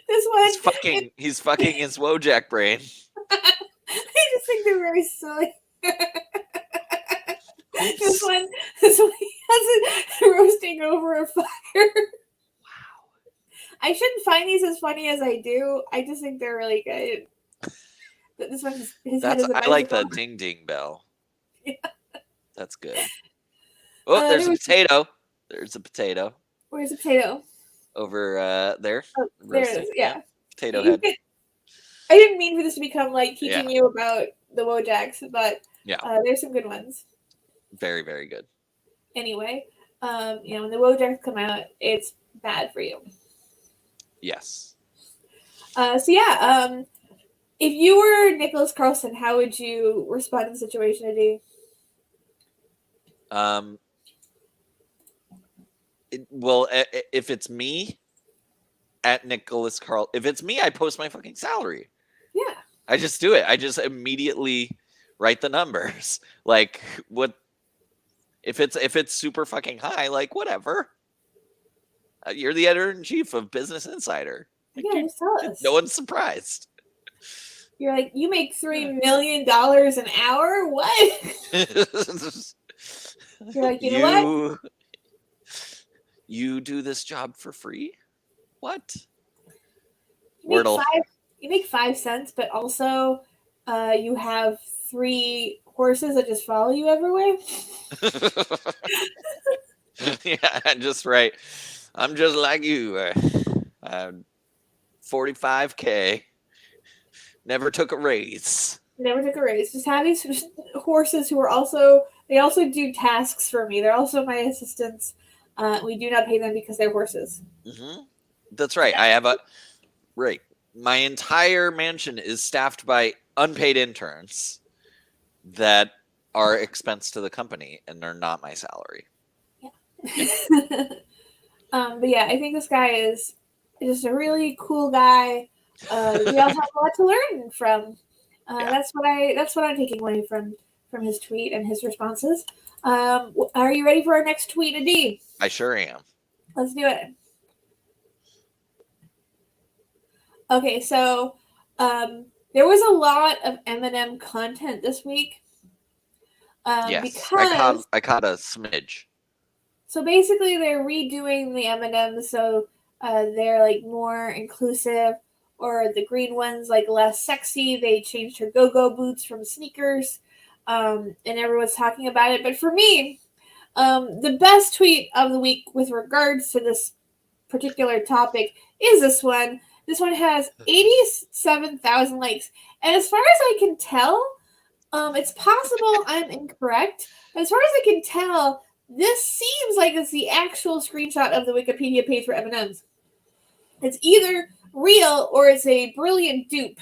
This one, he's fucking his Wojak brain. I just think they're very silly. This one has it roasting over a fire. Wow. I shouldn't find these as funny as I do. I just think they're really good. This one, his head is a I like the ding ding bell. Yeah. That's good. Oh, there's a potato. There's a potato. Where's the potato? Over there. Oh, there it is. Yeah. Potato head. I didn't mean for this to become like teaching you about the Wojaks, but there's some good ones. Very, very good. Anyway, when the Wojaks come out, it's bad for you. Yes. If you were Nicholas Carlson, how would you respond to the situation, Adi? If it's me, at Nicholas Carl, if it's me, I post my fucking salary. Yeah. I just do it. I just immediately write the numbers. Like, what if it's super fucking high? Like, whatever. You're the editor-in-chief of Business Insider. Like, just tell us. No one's surprised. You're like, you make $3 million an hour? What? You're like, you know what? You do this job for free? What? You make 5 cents, but also you have 3 horses that just follow you everywhere. Yeah, just right. I'm just like you. 45K. Never took a raise. Just have these horses who are also do tasks for me. They're also my assistants. We do not pay them because they're horses. Mm-hmm. That's right. I have my entire mansion is staffed by unpaid interns that are expense to the company, and they're not my salary. Yeah. But yeah, I think this guy is just a really cool guy. We also have a lot to learn from. That's what I'm taking away from his tweet and his responses. Are you ready for our next tweet, Adi? I sure am. Let's do it. Okay, so there was a lot of Eminem content this week. Yes, because I caught a smidge. So basically, they're redoing the M&Ms, so they're like more inclusive, or the green ones like less sexy. They changed her go-go boots from sneakers, and everyone's talking about it. But for me, the best tweet of the week with regards to this particular topic is this one. This one has 87,000 likes, and as far as I can tell, it's possible I'm incorrect, but as far as I can tell, this seems like it's the actual screenshot of the Wikipedia page for M&Ms. It's either real or it's a brilliant dupe.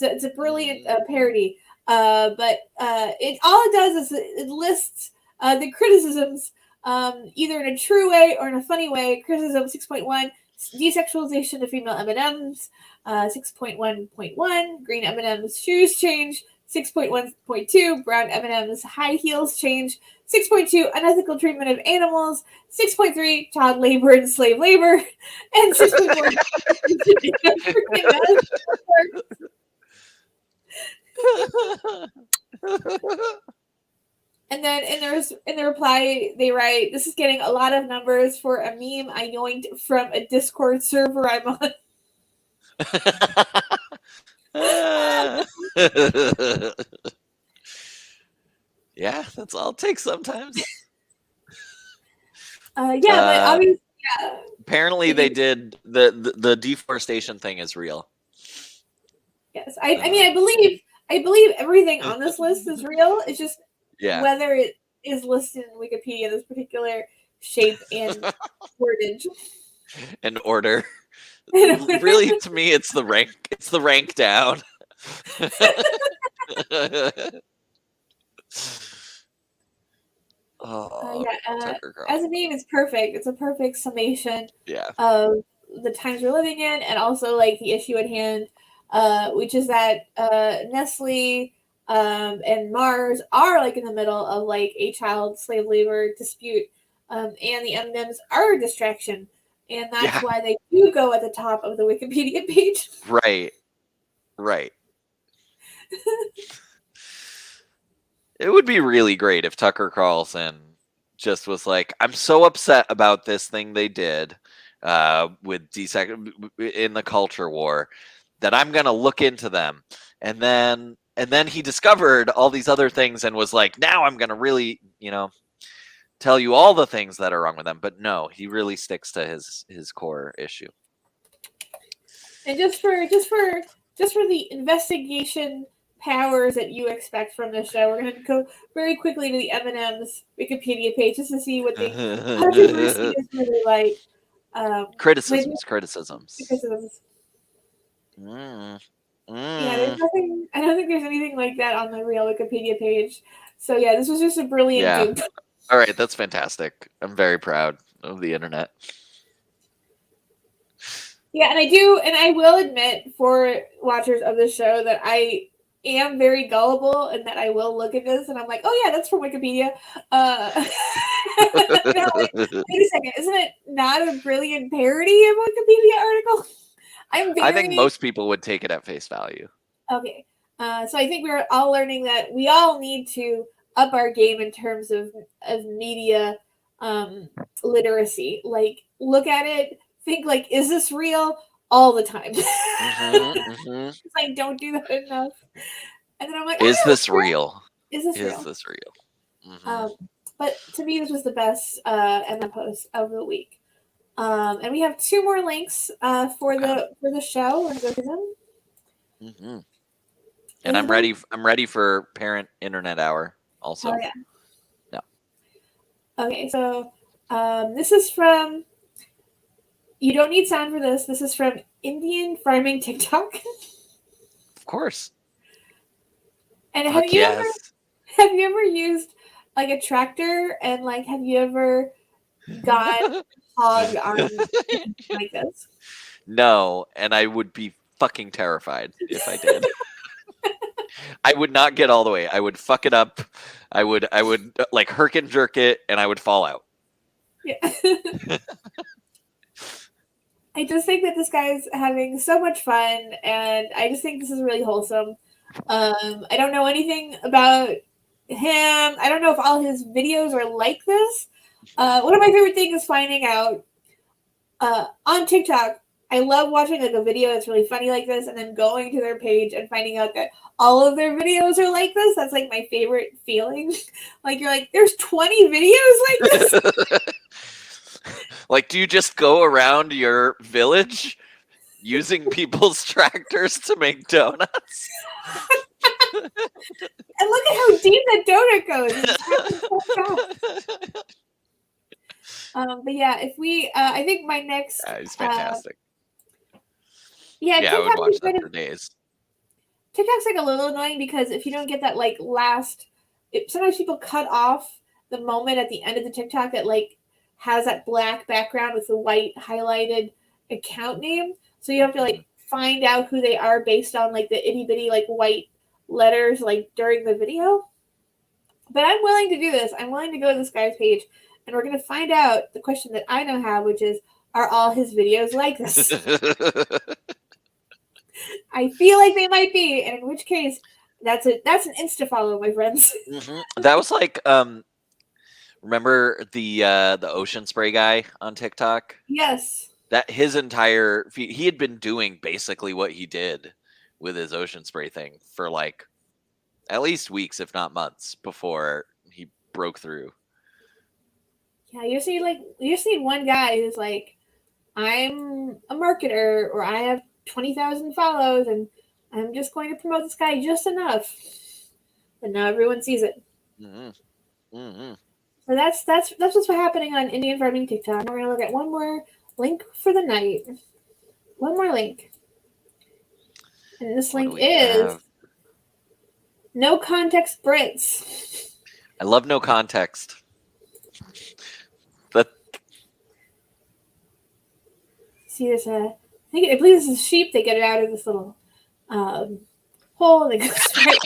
It's a brilliant parody. But all it does is it lists the criticisms either in a true way or in a funny way. Criticism 6.1, desexualization of female M&Ms. 6.1.1, green M&Ms shoes change. 6.1.2, brown M&Ms high heels change. 6.2, unethical treatment of animals. 6.3, child labor and slave labor. And 6.4, and then in the reply, they write, "This is getting a lot of numbers for a meme I yoinked from a Discord server I'm on." Yeah, that's all it takes sometimes. Yeah, but obviously, yeah. Apparently, they did the deforestation thing is real. Yes, I mean, I believe everything on this list is real. It's just whether it is listed in Wikipedia in this particular shape and wordage and order. Really, to me, it's the rank. It's the rank down. As a meme, it's perfect. It's a perfect summation Yeah. of the times we're living in, and also like the issue at hand, which is that Nestle and Mars are like in the middle of like a child slave labor dispute, and the M&Ms are a distraction, and that's why they do go at the top of the Wikipedia page. Right. It would be really great if Tucker Carlson just was like, "I'm so upset about this thing they did with in the culture war that I'm gonna look into them," and then he discovered all these other things and was like, "Now I'm gonna really, tell you all the things that are wrong with them." But no, he really sticks to his core issue. And just for the investigation powers that you expect from this show, we're going to go very quickly to the M&M's Wikipedia page just to see what the controversy is really like. Criticisms. Yeah, there's nothing. I don't think there's anything like that on the real Wikipedia page. So yeah, this was just a brilliant dupe. All right, that's fantastic. I'm very proud of the internet. Yeah, and I will admit for watchers of the show that I am very gullible and that I will look at this and I'm like, oh yeah, that's from Wikipedia. No, wait a second, isn't it not a brilliant parody of a Wikipedia article? I think most people would take it at face value. Okay, so I think we're all learning that we all need to up our game in terms of media literacy. Like, look at it. Think like, is this real? All the time. I don't do that enough. And then I'm like, is this real? Is this real? But to me, this was the best MN post of the week. And we have 2 more links for the show. We're gonna go through them. And I'm ready for Parent Internet Hour also. Oh yeah. No. Okay, so this is from. You don't need sound for this. This is from Indian Farming TikTok. Of course. And have you ever used like a tractor and like have you ever got hog on like this? No, and I would be fucking terrified if I did. I would not get all the way. I would fuck it up. I would like herk and jerk it, and I would fall out. Yeah. I just think that this guy's having so much fun, and I just think this is really wholesome. I don't know anything about him. I don't know if all his videos are like this. One of my favorite things is finding out on TikTok. I love watching like a video that's really funny like this, and then going to their page and finding out that all of their videos are like this. That's like my favorite feeling. Like you're like, there's 20 videos like this. Like, do you just go around your village using people's tractors to make donuts? And look at how deep that donut goes. But yeah, if we, I think my next. He's fantastic. Yeah, I would watch that for days. TikTok's like a little annoying because if you don't get that like last, sometimes people cut off the moment at the end of the TikTok that like has that black background with the white highlighted account name. So you have to like find out who they are based on like the itty bitty like white letters like during the video. But I'm willing to do this. I'm willing to go to this guy's page and we're going to find out the question that I don't have, which is, are all his videos like this? I feel like they might be, and in which case, that's an Insta follow, my friends. That was like, remember the ocean spray guy on TikTok? Yes. That his entire he had been doing basically what he did with his ocean spray thing for like at least weeks, if not months, before he broke through. Yeah, you see one guy who's like, I'm a marketer, or I have 20,000 follows, and I'm just going to promote this guy just enough, and now everyone sees it. So that's what's happening on Indian farming TikTok. We're gonna look at one more link for the night. One more link, and this link is No Context Brits. I love No Context. See this? I believe this is sheep. They get it out of this little hole. They go straight.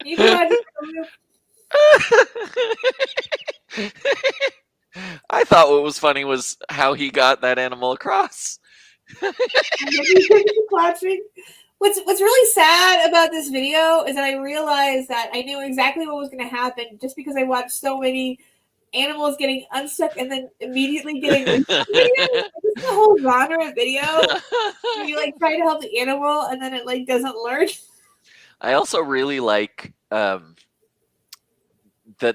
You can I thought what was funny was how he got that animal across. watching. What's really sad about this video is that I realized that I knew exactly what was going to happen just because I watched so many animals getting unstuck and then immediately getting unstuck. This is the whole genre of video where you like try to help the animal and then it like doesn't learn. I also really like that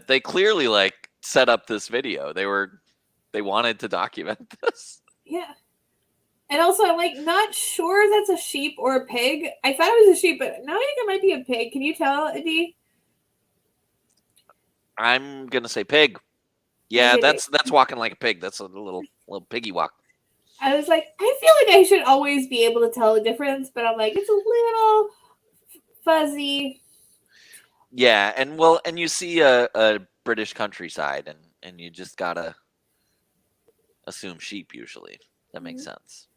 they clearly like set up this video. They wanted to document this. Yeah. And also, I'm like not sure that's a sheep or a pig. I thought it was a sheep, but now I think it might be a pig. Can you tell, Adi? I'm gonna say pig. Yeah, that's walking like a pig. That's a little piggy walk. I was like, I feel like I should always be able to tell the difference, but I'm like, it's a little fuzzy. Yeah, and you see a British countryside, and you just gotta assume sheep usually. That makes sense.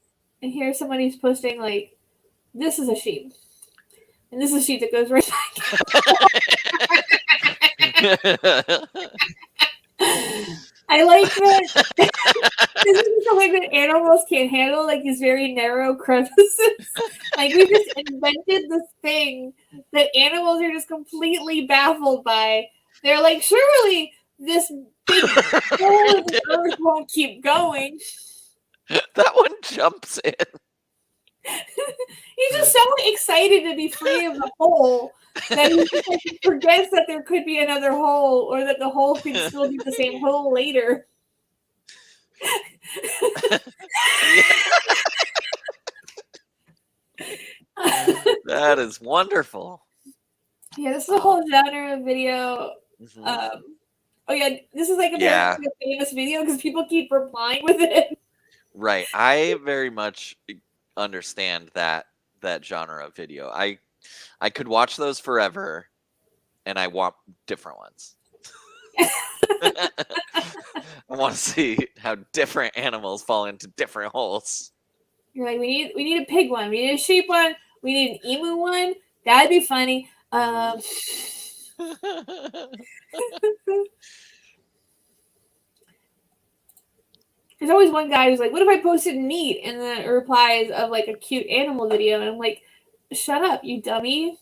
And here's somebody who's posting like, this is a sheep. And this is a sheep that goes right back. I like that. This is something that animals can't handle, like these very narrow crevices. Like we just invented this thing that animals are just completely baffled by. They're like, surely this big hole in the earth won't keep going. That one jumps in. He's just so excited to be free of the hole that he just, like, forgets that there could be another hole, or that the hole could still be the same hole later. That is wonderful. Yeah, this is a whole genre of video. Oh yeah, this is like a very famous video because people keep replying with it. Right. I very much understand that genre of video. I could watch those forever, and I want different ones. I want to see how different animals fall into different holes. You're like, we need a pig one, we need a sheep one, we need an emu one. That'd be funny. There's always one guy who's like, what if I posted meat? And then it replies of like a cute animal video. And I'm like, shut up, you dummy.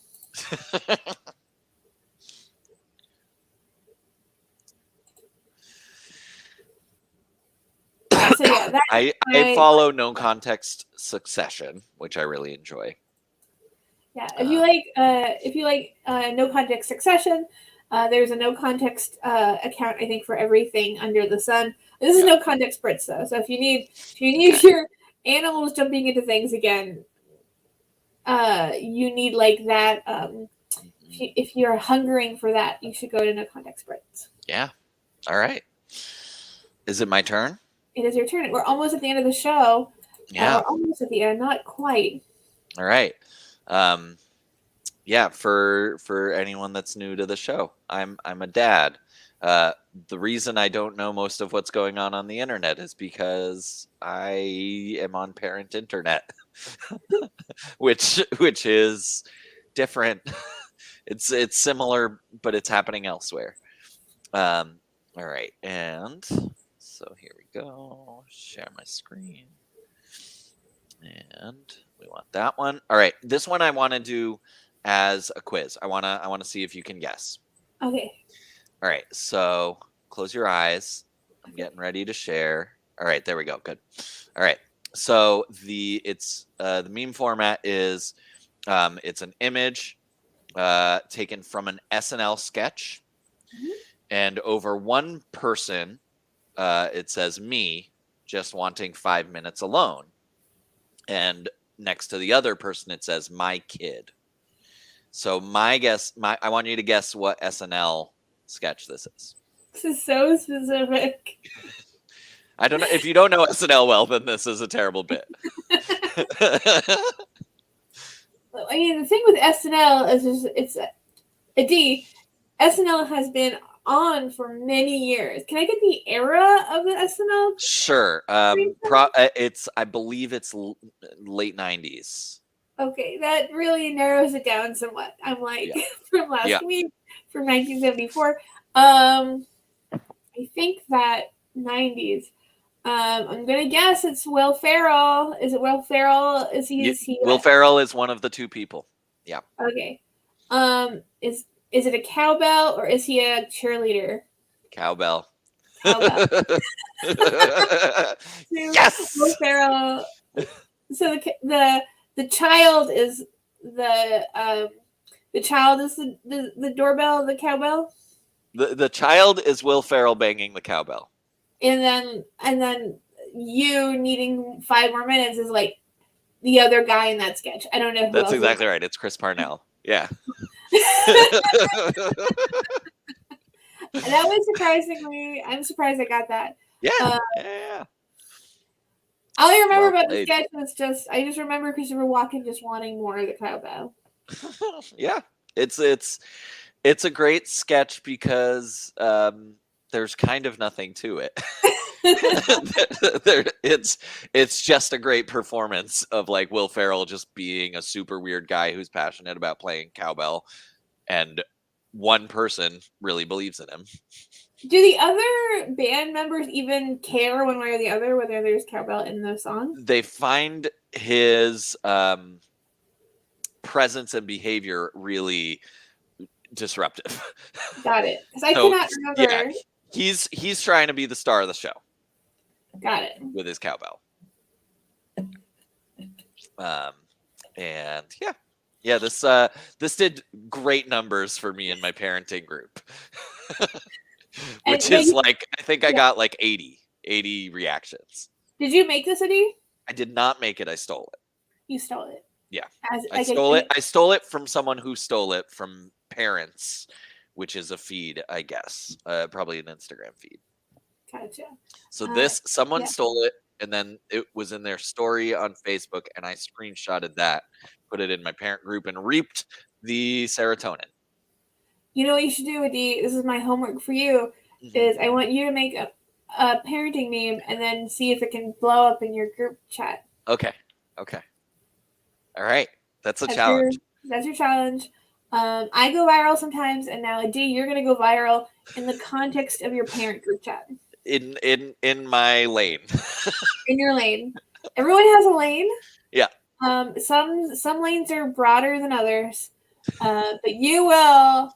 So yeah, I follow No Context Succession, which I really enjoy. Yeah, if you like No Context Succession, there's a No Context account, I think, for everything under the sun. This is No Context Brits though, so if you need your animals jumping into things again, you need like that. If you're hungering for that, you should go to No Context Brits. Yeah. All right. Is it my turn? It is your turn. We're almost at the end of the show. Yeah. We're almost at the end, not quite. All right. Yeah, for anyone that's new to the show, I'm a dad. The reason I don't know most of what's going on the internet is because I am on parent internet, which is different. It's similar, but it's happening elsewhere. All right, and so here we go. Share my screen, and we want that one. All right, this one I want to do as a quiz. I wanna see if you can guess. Okay. All right, so close your eyes. I'm getting ready to share. All right, there we go. Good. All right, so the meme format is it's an image taken from an SNL sketch, and over one person, it says me just wanting 5 minutes alone, and next to the other person it says my kid. So I want you to guess what SNL sketch this is. This is so specific. I don't know if you don't know SNL well, then this is a terrible bit. I mean, the thing with SNL is it's a D. SNL has been on for many years. Can I get the era of the SNL? Sure. I believe it's late 90s. Okay, that really narrows it down somewhat. I'm like from last week, from 1974. I think that 90s. I'm gonna guess it's Will Ferrell. Is it Will Ferrell? Is he? Will Ferrell is one of the two people. Yeah. Okay. Is it a cowbell or is he a cheerleader? Cowbell. Cowbell. Yes. Will Ferrell. So the child is the child is the doorbell, the cowbell. The child is Will Ferrell banging the cowbell. And then you needing 5 more minutes is like the other guy in that sketch. I don't know who That's else exactly right. It's Chris Parnell. Yeah. That was surprisingly. I'm surprised I got that. Yeah. Yeah. All I remember about the sketch was I just remember Christopher Walken just wanting more of the cowbell. Yeah, it's a great sketch because there's kind of nothing to it. It's just a great performance of like Will Ferrell just being a super weird guy who's passionate about playing cowbell, and one person really believes in him. Do the other band members even care one way or the other whether there's cowbell in the song? They find his presence and behavior really disruptive. Got it. Because I cannot remember. Yeah, he's trying to be the star of the show. Got it. With his cowbell. And yeah, this did great numbers for me in my parenting group. Which is like, I think I got like 80 reactions. Did you make this, Eddie? I did not make it. I stole it. You stole it. Yeah. I stole it from someone who stole it from Parents, which is a feed, I guess. Probably an Instagram feed. Gotcha. So someone stole it, and then it was in their story on Facebook, and I screenshotted that, put it in my parent group, and reaped the serotonin. You know what you should do, Adi? This is my homework for you. Is I want you to make a parenting meme and then see if it can blow up in your group chat. Okay. All right. That's a challenge. That's your challenge. I go viral sometimes, and now Adi, you're gonna go viral in the context of your parent group chat. In my lane. In your lane. Everyone has a lane. Yeah. Some lanes are broader than others. But you will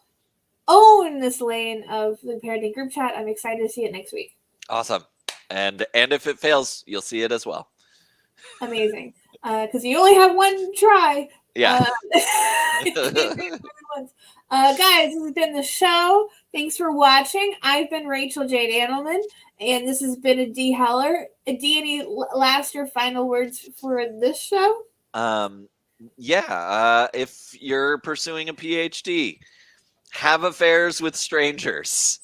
own this lane of the parenting group chat. I'm excited to see it next week. Awesome. And if it fails, you'll see it as well. Amazing. Because you only have one try. Yeah. Guys, this has been the show. Thanks for watching. I've been Rachel Jade Adelman, and this has been Adi Heller. Adi, any last or final words for this show? If you're pursuing a PhD, have affairs with strangers.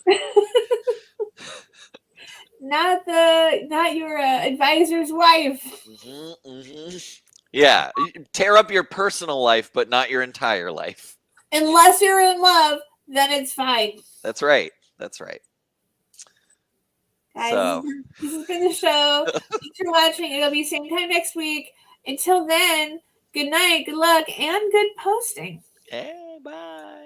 Not your advisor's wife. Yeah, tear up your personal life, but not your entire life. Unless you're in love, then it's fine. That's right. That's right. Guys, So, this has been the show. Thanks for watching. It'll be same time next week. Until then, good night, good luck, and good posting. hey, bye.